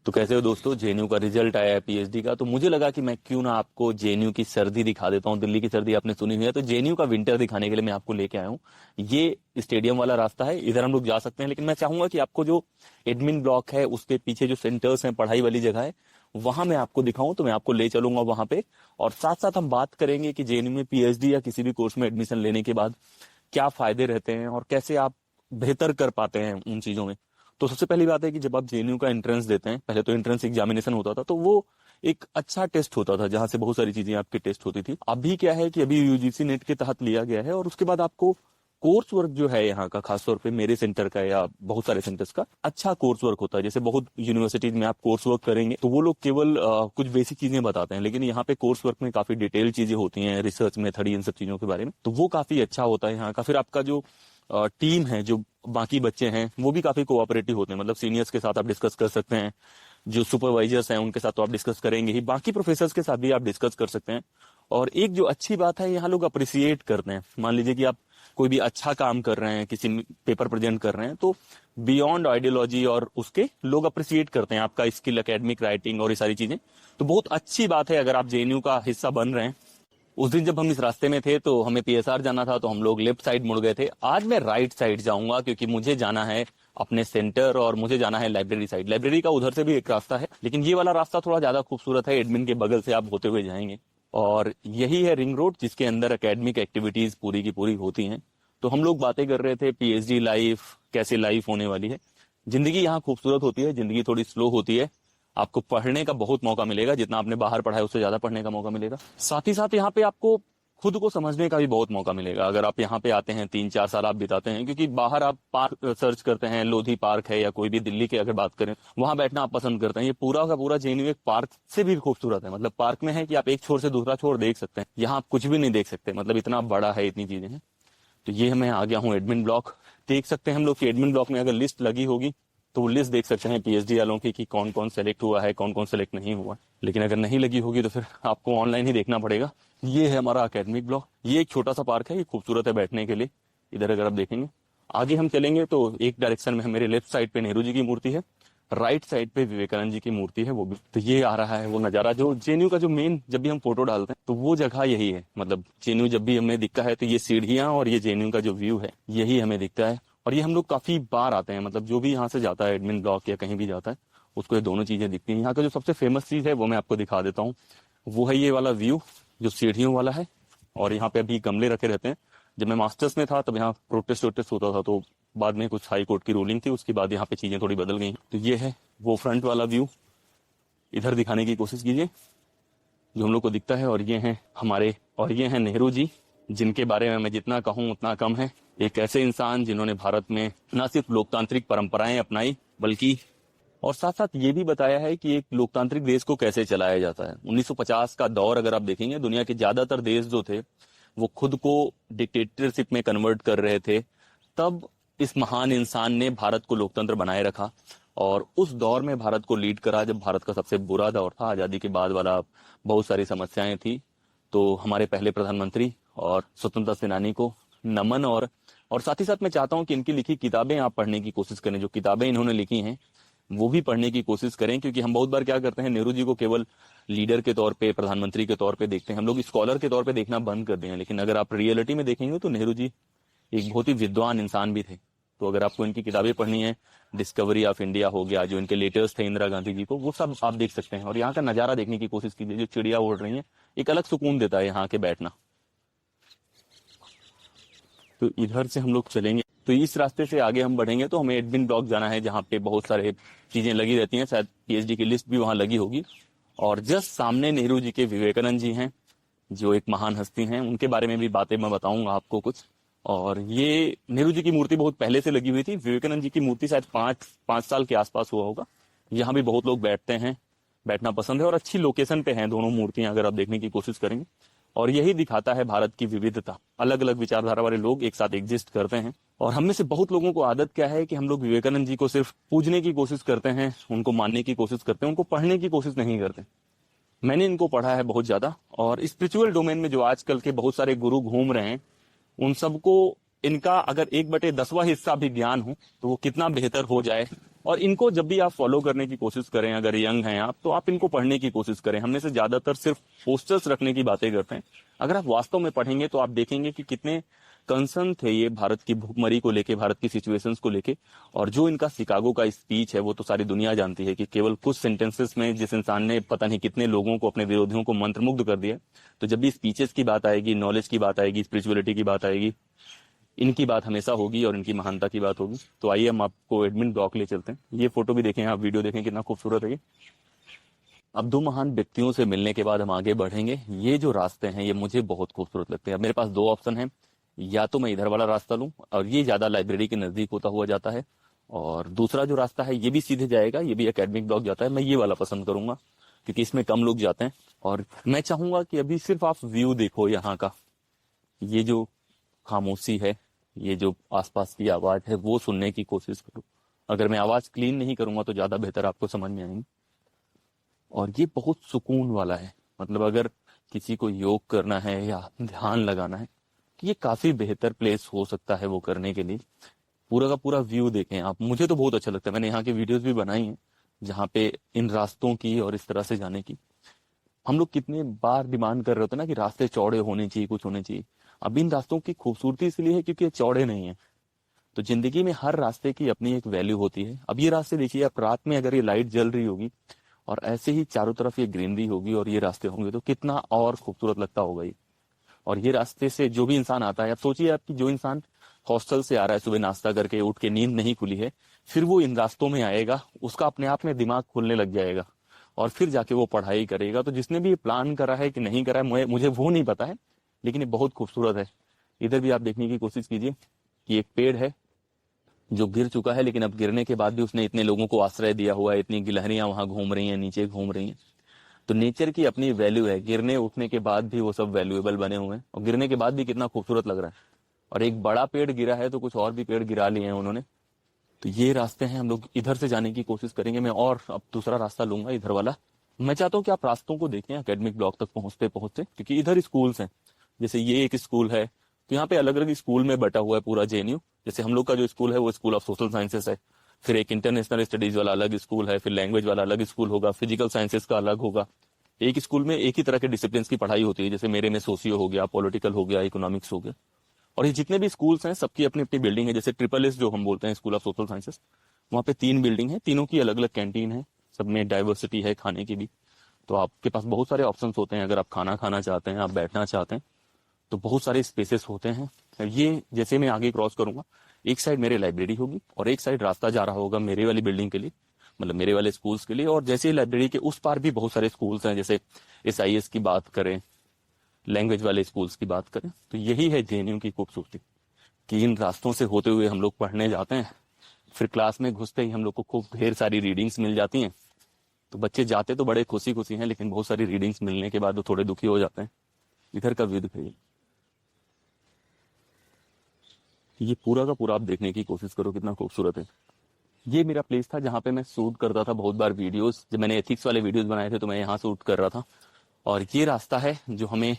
तो कैसे हो दोस्तों। जेएनयू का रिजल्ट आया है पीएचडी का, तो मुझे लगा कि मैं क्यों ना आपको जेएनयू की सर्दी दिखा देता हूँ। दिल्ली की सर्दी आपने सुनी हुई है, तो जेएनयू का विंटर दिखाने के लिए मैं आपको लेके आया हूँ। ये स्टेडियम वाला रास्ता है, इधर हम लोग जा सकते हैं, लेकिन मैं चाहूंगा कि आपको जो एडमिन ब्लॉक है उसके पीछे जो सेंटर्स हैं, पढ़ाई वाली जगह है, वहां मैं आपको दिखाऊं। तो मैं आपको ले चलूंगा वहां पे, और साथ साथ हम बात करेंगे कि जेएनयू में पीएचडी या किसी भी कोर्स में एडमिशन लेने के बाद क्या फायदे रहते हैं और कैसे आप बेहतर कर पाते हैं उन चीजों में। तो सबसे पहली बात है कि जब आप जेएनयू का एंट्रेंस देते हैं, पहले तो एंट्रेंस एग्जामिनेशन होता था, तो वो एक अच्छा टेस्ट होता था जहां से बहुत सारी चीजें आपकी टेस्ट होती थी। अभी क्या है कि अभी यूजीसी नेट के तहत लिया गया है, और उसके बाद आपको कोर्स वर्क जो है यहाँ का, खासतौर पे मेरे सेंटर का या बहुत सारे सेंटर्स का अच्छा कोर्स वर्क होता है। जैसे बहुत यूनिवर्सिटीज में आप कोर्स वर्क करेंगे तो वो लोग केवल कुछ बेसिक चीजें बताते हैं, लेकिन यहाँ पे कोर्स वर्क में काफी डिटेल चीजें होती हैं, रिसर्च मेथड, इन सब चीजों के बारे में। तो वो काफी अच्छा होता है यहाँ का। फिर आपका जो टीम है, जो बाकी बच्चे हैं, वो भी काफी कोऑपरेटिव होते हैं। मतलब सीनियर्स के साथ आप डिस्कस कर सकते हैं, जो सुपरवाइजर्स हैं उनके साथ तो आप डिस्कस करेंगे ही, बाकी प्रोफेसर्स के साथ भी आप डिस्कस कर सकते हैं। और एक जो अच्छी बात है, यहाँ लोग अप्रिसिएट करते हैं। मान लीजिए कि आप कोई भी अच्छा काम कर रहे हैं, किसी पेपर प्रेजेंट कर रहे हैं, तो बियॉन्ड आइडियोलॉजी और उसके लोग अप्रिसिएट करते हैं आपका स्किल, एकेडमिक राइटिंग और ये सारी चीजें। तो बहुत अच्छी बात है अगर आप जेएनयू का हिस्सा बन रहे हैं। उस दिन जब हम इस रास्ते में थे तो हमें पीएसआर जाना था, तो हम लोग लेफ्ट साइड मुड़ गए थे। आज मैं राइट साइड जाऊंगा, क्योंकि मुझे जाना है अपने सेंटर और मुझे जाना है लाइब्रेरी साइड। लाइब्रेरी का उधर से भी एक रास्ता है, लेकिन ये वाला रास्ता थोड़ा ज्यादा खूबसूरत है। एडमिन के बगल से आप होते हुए जाएंगे, और यही है रिंग रोड, जिसके अंदर एकेडमिक एक्टिविटीज पूरी की पूरी होती हैं। तो हम लोग बातें कर रहे थे पीएचडी लाइफ कैसे लाइफ होने वाली है। जिंदगी यहाँ खूबसूरत होती है, जिंदगी थोड़ी स्लो होती है। आपको पढ़ने का बहुत मौका मिलेगा, जितना आपने बाहर पढ़ा है उससे ज्यादा पढ़ने का मौका मिलेगा। साथ ही साथ यहाँ पे आपको खुद को समझने का भी बहुत मौका मिलेगा। अगर आप यहाँ पे आते हैं, 3-4 साल आप बिताते हैं, क्योंकि बाहर आप पार्क सर्च करते हैं, लोधी पार्क है या कोई भी दिल्ली के अगर बात करें, वहां बैठना आप पसंद करते हैं। ये पूरा का पूरा जेएनयू एक पार्क से भी खूबसूरत है। मतलब पार्क में है कि आप एक छोर से दूसरा छोर देख सकते हैं, यहाँ आप कुछ भी नहीं देख सकते। मतलब इतना बड़ा है, इतनी चीजें हैं। तो ये मैं आ गया हूँ एडमिन ब्लॉक। देख सकते हैं हम लोग कि एडमिन ब्लॉक में अगर लिस्ट लगी होगी तो वो लिस्ट देख सकते हैं पीएचडी वालों की कि कौन कौन सेलेक्ट हुआ है, कौन कौन सेलेक्ट नहीं हुआ। लेकिन अगर नहीं लगी होगी तो फिर आपको ऑनलाइन ही देखना पड़ेगा। ये है हमारा एकेडमिक ब्लॉक। ये एक छोटा सा पार्क है, ये खूबसूरत है बैठने के लिए। इधर अगर आप देखेंगे, आगे हम चलेंगे तो एक डायरेक्शन में मेरे लेफ्ट साइड पे नेहरू जी की मूर्ति है, राइट साइड पे विवेकानंद जी की मूर्ति है वो भी। तो ये आ रहा है वो नजारा, जो जेएनयू का जो मेन, जब भी हम फोटो डालते हैं तो वो जगह यही है। मतलब जेएनयू जब भी हमें दिखता है तो ये सीढ़ियां और ये जेएनयू का जो व्यू है यही हमें दिखता है। और ये हम लोग काफी बार आते हैं, मतलब जो भी यहाँ से जाता है एडमिन ब्लॉक या कहीं भी जाता है उसको ये दोनों चीजें दिखती हैं। यहाँ का जो सबसे फेमस चीज है वो मैं आपको दिखा देता हूँ। वो है ये वाला व्यू जो सीढ़ियों वाला है। और यहाँ पे अभी गमले रखे रहते हैं। जब मैं मास्टर्स में था तब यहाँ प्रोटेस्ट वोटेस्ट होता था, तो बाद में कुछ हाई कोर्ट की रूलिंग थी, उसके बाद यहाँ पे चीजें थोड़ी बदल गई। तो ये है वो फ्रंट वाला व्यू, इधर दिखाने की कोशिश कीजिए जो हम लोग को दिखता है। और ये हैं हमारे, और ये हैं नेहरू जी, जिनके बारे में मैं जितना कहूँ उतना कम है। एक ऐसे इंसान जिन्होंने भारत में न सिर्फ लोकतांत्रिक परंपराएं अपनाई, बल्कि और साथ साथ ये भी बताया है कि एक लोकतांत्रिक देश को कैसे चलाया जाता है। 1950 का दौर अगर आप देखेंगे, दुनिया के ज्यादातर देश जो थे वो खुद को डिक्टेटरशिप में कन्वर्ट कर रहे थे। तब इस महान इंसान ने भारत को लोकतंत्र बनाए रखा, और उस दौर में भारत को लीड करा जब भारत का सबसे बुरा दौर था, आजादी के बाद वाला। बहुत सारी समस्याएं थी। तो हमारे पहले प्रधानमंत्री और स्वतंत्रता सेनानी को नमन। और साथ ही साथ मैं चाहता हूं कि इनकी लिखी किताबें आप पढ़ने की कोशिश करें। जो किताबें इन्होंने लिखी हैं वो भी पढ़ने की कोशिश करें, क्योंकि हम बहुत बार क्या करते हैं, नेहरू जी को केवल लीडर के तौर पे, प्रधानमंत्री के तौर पे देखते हैं। हम लोग स्कॉलर के तौर पे देखना बंद कर दिए हैं। लेकिन अगर आप रियलिटी में देखेंगे तो नेहरू जी एक बहुत ही विद्वान इंसान भी थे। तो अगर आपको इनकी किताबें पढ़नी है, डिस्कवरी ऑफ इंडिया हो गया, जो इनके लेटर्स थे इंदिरा गांधी जी को, वो सब आप देख सकते हैं। और यहाँ का नजारा देखने की कोशिश कीजिए, जो चिड़िया उड़ रही है, एक अलग सुकून देता है यहाँ के बैठना। तो इधर से हम लोग चलेंगे, तो इस रास्ते से आगे हम बढ़ेंगे तो हमें एडमिन ब्लॉक जाना है, जहाँ पे बहुत सारे चीजें लगी रहती हैं। शायद पीएचडी की लिस्ट भी वहां लगी होगी। और जस्ट सामने नेहरू जी के विवेकानंद जी हैं, जो एक महान हस्ती हैं। उनके बारे में भी बातें मैं बताऊंगा आपको कुछ। और ये नेहरू जी की मूर्ति बहुत पहले से लगी हुई थी। विवेकानंद जी की मूर्ति शायद 5 साल के आसपास हुआ होगा। यहाँ भी बहुत लोग बैठते हैं, बैठना पसंद है। और अच्छी लोकेशन पे हैं दोनों मूर्तियां, अगर आप देखने की कोशिश करेंगे। और यही दिखाता है भारत की विविधता। अलग अलग विचारधारा वाले लोग एक साथ एग्जिस्ट करते हैं। और हम में से बहुत लोगों को आदत क्या है कि हम लोग विवेकानंद जी को सिर्फ पूजने की कोशिश करते हैं, उनको मानने की कोशिश करते हैं, उनको पढ़ने की कोशिश नहीं करते। मैंने इनको पढ़ा है बहुत ज्यादा। और स्पिरिचुअल डोमेन में जो आजकल के बहुत सारे गुरु घूम रहे हैं, उन सबको इनका अगर 1/10वां हिस्सा भी ज्ञान हो तो वो कितना बेहतर हो जाए, और इनको जब भी आप फॉलो करने की कोशिश करें, अगर यंग हैं आप, तो आप इनको पढ़ने की कोशिश करें। हमने से ज्यादातर सिर्फ पोस्टर्स रखने की बातें करते हैं। अगर आप वास्तव में पढ़ेंगे तो आप देखेंगे कि कितने कंसर्न थे ये भारत की भुखमरी को लेके, भारत की सिचुएशंस को लेके। और जो इनका शिकागो का स्पीच है वो तो सारी दुनिया जानती है कि केवल कुछ सेंटेंसेस में जिस इंसान ने पता नहीं कितने लोगों को, अपने विरोधियों को मंत्रमुग्ध कर दिया। तो जब भी स्पीचेस की बात आएगी, नॉलेज की बात आएगी, स्पिरिचुअलिटी की बात आएगी, इनकी बात हमेशा होगी और इनकी महानता की बात होगी। तो आइए हम आपको एडमिन ब्लॉक ले चलते हैं। ये फोटो भी देखें, आप वीडियो देखें, कितना खूबसूरत है ये। अब दो महान व्यक्तियों से मिलने के बाद हम आगे बढ़ेंगे। ये जो रास्ते हैं ये मुझे बहुत खूबसूरत लगते हैं। अब मेरे पास दो ऑप्शन है, या तो मैं इधर वाला रास्ता लूं और ये ज्यादा लाइब्रेरी के नजदीक होता हुआ जाता है, और दूसरा जो रास्ता है ये भी सीधे जाएगा, ये भी एकेडमिक ब्लॉक जाता है। मैं ये वाला पसंद करूंगा क्योंकि इसमें कम लोग जाते हैं। और मैं चाहूंगा कि अभी सिर्फ आप व्यू देखो यहाँ का, ये जो खामोशी है, ये जो आसपास की आवाज है वो सुनने की कोशिश करो। अगर मैं आवाज क्लीन नहीं करूंगा तो ज्यादा बेहतर आपको समझ में आएंगी। और ये बहुत सुकून वाला है, मतलब अगर किसी को योग करना है या ध्यान लगाना है तो ये काफी बेहतर प्लेस हो सकता है वो करने के लिए। पूरा का पूरा व्यू देखें आप, मुझे तो बहुत अच्छा लगता है। मैंने यहाँ की वीडियोस भी बनाई हैं जहाँ पे इन रास्तों की और इस तरह से जाने की हम लोग कितने बार डिमांड कर रहे होते ना कि रास्ते चौड़े होने चाहिए, कुछ होने चाहिए। अब इन रास्तों की खूबसूरती इसलिए है क्योंकि ये चौड़े नहीं है। तो जिंदगी में हर रास्ते की अपनी एक वैल्यू होती है। अब ये रास्ते देखिए, आप रात में अगर ये लाइट जल रही होगी और ऐसे ही चारों तरफ ये ग्रीनरी होगी और ये रास्ते होंगे तो कितना और खूबसूरत लगता होगा ये। और ये रास्ते से जो भी इंसान आता है, आप सोचिए आपकी जो इंसान हॉस्टल से आ रहा है, सुबह नाश्ता करके उठ के, नींद नहीं खुली है, फिर वो इन रास्तों में आएगा, उसका अपने आप में दिमाग खुलने लग जाएगा और फिर जाके वो पढ़ाई करेगा। तो जिसने भी ये प्लान करा है कि नहीं करा है मुझे वो नहीं पता है, लेकिन ये बहुत खूबसूरत है। इधर भी आप देखने की कोशिश कीजिए कि एक पेड़ है जो गिर चुका है, लेकिन अब गिरने के बाद भी उसने इतने लोगों को आश्रय दिया हुआ है, इतनी गिलहरियां वहां घूम रही हैं, नीचे घूम रही हैं। तो नेचर की अपनी वैल्यू है, गिरने उठने के बाद भी वो सब वैल्यूएबल बने हुए हैं और गिरने के बाद भी कितना खूबसूरत लग रहा है। और एक बड़ा पेड़ गिरा है तो कुछ और भी पेड़ गिरा लिए हैं उन्होंने। तो ये रास्ते हैं, हम लोग इधर से जाने की कोशिश करेंगे। मैं और अब दूसरा रास्ता लूंगा, इधर वाला। मैं चाहता हूँ कि आप रास्तों को देखें एकेडमिक ब्लॉक तक पहुंचते पहुंचते, क्योंकि इधर स्कूल्स हैं। जैसे ये एक स्कूल है, तो यहाँ पे अलग अलग स्कूल में बटा हुआ है पूरा जेएनयू। जैसे हम लोग का जो स्कूल है वो स्कूल ऑफ सोशल साइंसेस है, फिर एक इंटरनेशनल स्टडीज वाला अलग स्कूल है, फिर लैंग्वेज वाला अलग स्कूल होगा, फिजिकल साइंसेस का अलग होगा। एक स्कूल में एक ही तरह के डिसिप्लिन की पढ़ाई होती है, जैसे मेरे में सोशियो हो गया, पॉलिटिकल हो गया, इकोनॉमिक्स हो गया। और ये जितने भी स्कूल्स हैं सबकी अपनी अपनी बिल्डिंग है। जैसे SSS जो हम बोलते हैं, स्कूल ऑफ सोशल साइंसेस, वहाँ पे 3 बिल्डिंग है, तीनों की अलग अलग कैंटीन है, सब में डाइवर्सिटी है खाने की भी। तो आपके पास बहुत सारे ऑप्शंस होते हैं। अगर आप खाना खाना चाहते हैं, आप बैठना चाहते हैं, तो बहुत सारे स्पेसेस होते हैं। ये जैसे मैं आगे क्रॉस करूंगा, एक साइड मेरे लाइब्रेरी होगी और एक साइड रास्ता जा रहा होगा मेरे वाली बिल्डिंग के लिए, मतलब मेरे वाले स्कूल्स के लिए। और जैसे लाइब्रेरी के उस पार भी बहुत सारे स्कूल्स हैं, जैसे SIS की बात करें, लैंग्वेज वाले स्कूल्स की बात करें। तो यही है जेएनयू की खूबसूरती कि इन रास्तों से होते हुए हम लोग पढ़ने जाते हैं। फिर क्लास में घुसते ही हम लोग को खूब ढेर सारी रीडिंग्स मिल जाती हैं। तो बच्चे जाते तो बड़े खुशी खुशी हैं, लेकिन बहुत सारी रीडिंग्स मिलने के बाद वो थोड़े दुखी हो जाते हैं। इधर का व्यू दिखाइए, ये पूरा का पूरा आप देखने की कोशिश करो, कितना खूबसूरत है। ये मेरा प्लेस था जहाँ पे मैं शूट करता था बहुत बार वीडियोस। जब मैंने एथिक्स वाले वीडियोस बनाए थे तो मैं यहाँ शूट कर रहा था। और ये रास्ता है जो हमें,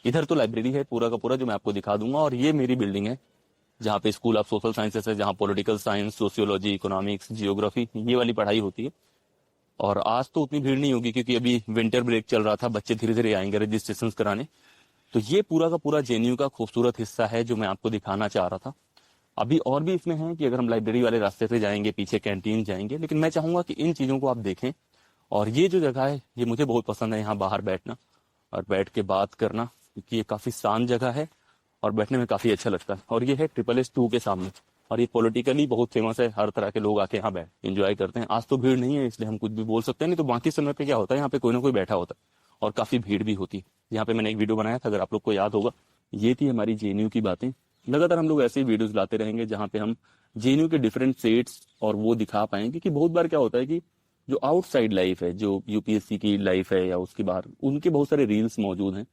इधर तो लाइब्रेरी है पूरा का पूरा जो मैं आपको दिखा दूंगा, और ये मेरी बिल्डिंग है जहाँ पे स्कूल ऑफ सोशल साइंसेस है, जहाँ political science, sociology, economics, geography, ये वाली पढ़ाई होती है। और आज तो उतनी भीड़ नहीं होगी क्योंकि अभी विंटर ब्रेक चल रहा था, बच्चे धीरे धीरे आएंगे रजिस्ट्रेशन कराने। तो ये पूरा का पूरा जेएनयू का खूबसूरत हिस्सा है जो मैं आपको दिखाना चाह रहा था। अभी और भी इसमें है कि अगर हम लाइब्रेरी वाले रास्ते से जाएंगे, पीछे कैंटीन जाएंगे, लेकिन मैं चाहूंगा कि इन चीजों को आप देखें। और ये जो जगह है ये मुझे बहुत पसंद है, यहाँ बाहर बैठना और बैठ के बात करना, क्योंकि ये काफी शांत जगह है और बैठने में काफी अच्छा लगता है। और ये है SSS2 के सामने, और ये पॉलिटिकली बहुत फेमस है, हर तरह के लोग आके यहाँ बैठ एंजॉय करते हैं। आज तो भीड़ नहीं है इसलिए हम कुछ भी बोल सकते हैं, नहीं तो बाकी समय पे क्या होता है, यहाँ पे कोई ना कोई बैठा होता है और काफी भीड़ भी होती है। यहाँ पे मैंने एक वीडियो बनाया था, अगर आप लोग को याद होगा। ये थी हमारी जेएनयू की बातें। लगातार हम लोग ऐसे ही वीडियोस लाते रहेंगे जहाँ पे हम जेएनयू के डिफरेंट सेट्स और वो दिखा पाएंगे। कि बहुत बार क्या होता है कि जो आउटसाइड लाइफ है, जो यूपीएससी की लाइफ है या उसके बाहर, उनके बहुत सारे रील्स मौजूद हैं,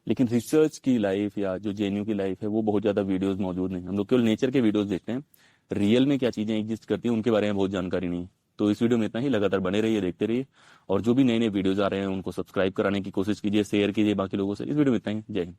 लेकिन रिसर्च की लाइफ या जो जेएनयू की लाइफ है वो बहुत ज्यादा वीडियोस मौजूद नहीं। हम लोग केवल नेचर के वीडियोस देखते हैं, रियल में क्या चीजें एग्जिस्ट करती हैं उनके बारे में बहुत जानकारी नहीं है। तो इस वीडियो में इतना ही, लगातार बने रहिए, देखते रहिए। और जो भी नए नए वीडियोस आ रहे हैं उनको सब्सक्राइब कराने की कोशिश कीजिए, शेयर कीजिए बाकी लोगों से। इस वीडियो में इतना ही, जय हिंद।